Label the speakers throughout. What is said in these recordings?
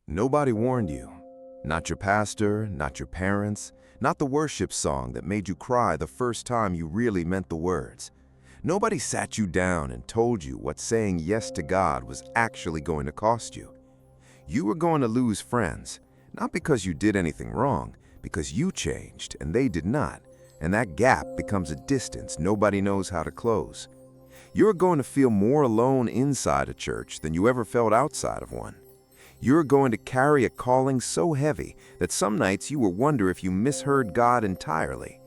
Speaker 1: Nobody warned you. Not your pastor, not your parents, not the worship song that made you cry the first time you really meant the words. Nobody sat you down and told you what saying yes to God was actually going to cost you. You were going to lose friends, not because you did anything wrong, because you changed and they did not, and that gap becomes a distance nobody knows how to close. You're going to feel more alone inside a church than you ever felt outside of one. You're going to carry a calling so heavy that some nights you will wonder if you misheard God entirely.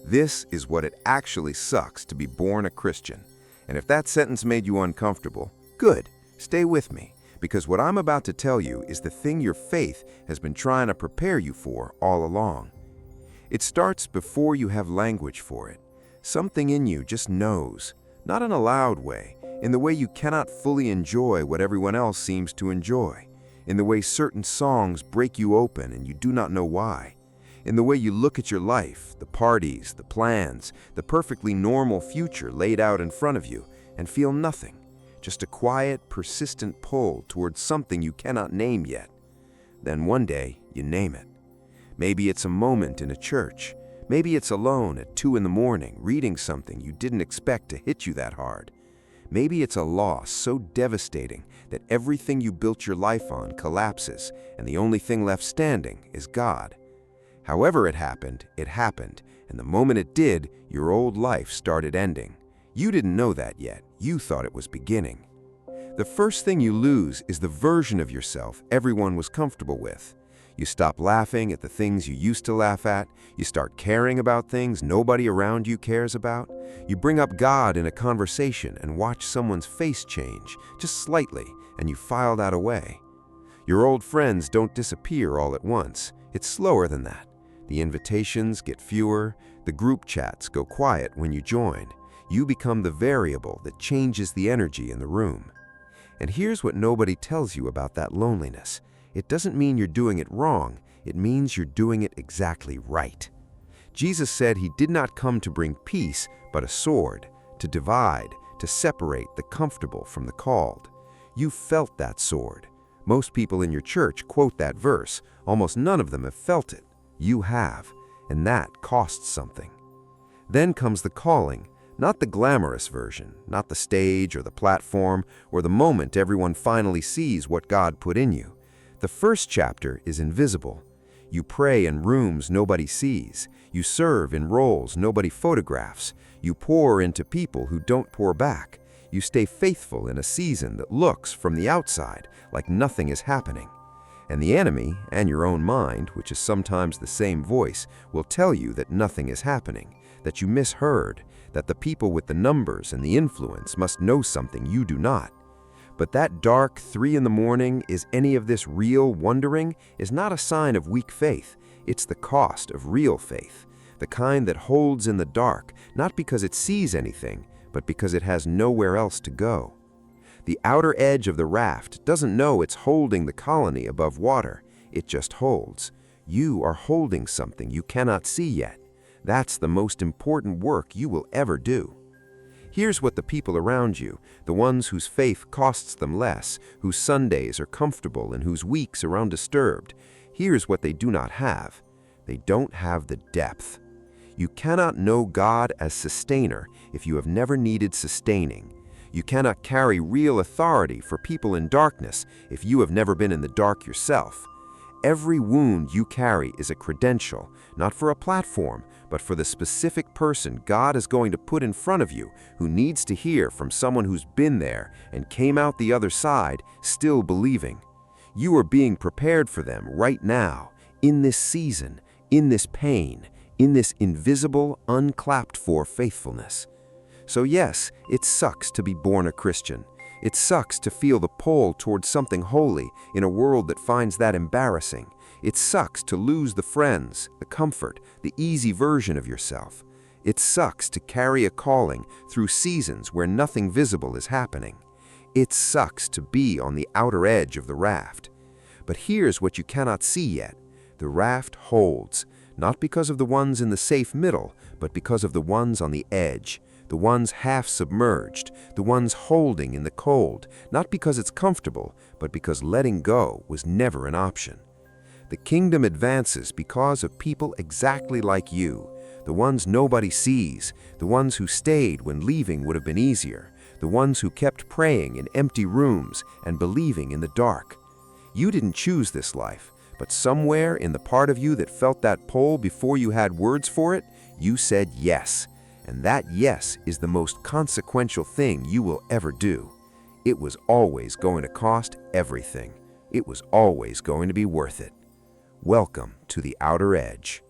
Speaker 1: This is what it actually sucks to be born a Christian. And if that sentence made you uncomfortable, good, stay with me, because what I'm about to tell you is the thing your faith has been trying to prepare you for all along. It starts before you have language for it. Something in you just knows, not in a loud way, in the way you cannot fully enjoy what everyone else seems to enjoy, in the way certain songs break you open and you do not know why, in the way you look at your life, the parties, the plans, the perfectly normal future laid out in front of you, and feel nothing, just a quiet, persistent pull towards something you cannot name yet. Then one day, you name it. Maybe it's a moment in a church. Maybe it's alone at 2 in the morning reading something you didn't expect to hit you that hard. Maybe it's a loss so devastating that everything you built your life on collapses and the only thing left standing is God. However it happened, and the moment it did, your old life started ending. You didn't know that yet. You thought it was beginning. The first thing you lose is the version of yourself everyone was comfortable with. You stop laughing at the things you used to laugh at. You start caring about things nobody around you cares about. You bring up God in a conversation and watch someone's face change, just slightly, and you file that away. Your old friends don't disappear all at once. It's slower than that. The invitations get fewer. The group chats go quiet when you join. You become the variable that changes the energy in the room. And here's what nobody tells you about that loneliness. It doesn't mean you're doing it wrong. It means you're doing it exactly right. Jesus said he did not come to bring peace, but a sword, to divide, to separate the comfortable from the called. You felt that sword. Most people in your church quote that verse. Almost none of them have felt it. You have, and that costs something. Then comes the calling, not the glamorous version, not the stage or the platform or the moment everyone finally sees what God put in you. The first chapter is invisible. You pray in rooms nobody sees. You serve in roles nobody photographs. You pour into people who don't pour back. You stay faithful in a season that looks, from the outside, like nothing is happening. And the enemy, and your own mind, which is sometimes the same voice, will tell you that nothing is happening, that you misheard, that the people with the numbers and the influence must know something you do not. But that dark 3 in the morning, is any of this real wondering, is not a sign of weak faith. It's the cost of real faith, the kind that holds in the dark, not because it sees anything, but because it has nowhere else to go. The outer edge of the raft doesn't know it's holding the colony above water. It just holds. You are holding something you cannot see yet. That's the most important work you will ever do. Here's what the people around you, the ones whose faith costs them less, whose Sundays are comfortable and whose weeks are undisturbed, here's what they do not have. They don't have the depth. You cannot know God as sustainer if you have never needed sustaining. You cannot carry real authority for people in darkness if you have never been in the dark yourself. Every wound you carry is a credential, not for a platform, but for the specific person God is going to put in front of you who needs to hear from someone who's been there and came out the other side still believing. You are being prepared for them right now, in this season, in this pain, in this invisible, unclapped for faithfulness. So yes, it sucks to be born a Christian. It sucks to feel the pull towards something holy in a world that finds that embarrassing. It sucks to lose the friends, the comfort, the easy version of yourself. It sucks to carry a calling through seasons where nothing visible is happening. It sucks to be on the outer edge of the raft. But here's what you cannot see yet. The raft holds, not because of the ones in the safe middle, but because of the ones on the edge. the ones half submerged, the ones holding in the cold, not because it's comfortable, but because letting go was never an option. The kingdom advances because of people exactly like you, the ones nobody sees, the ones who stayed when leaving would have been easier, the ones who kept praying in empty rooms and believing in the dark. You didn't choose this life, but somewhere in the part of you that felt that pull before you had words for it, you said yes. And that yes is the most consequential thing you will ever do. It was always going to cost everything. It was always going to be worth it. Welcome to the outer edge.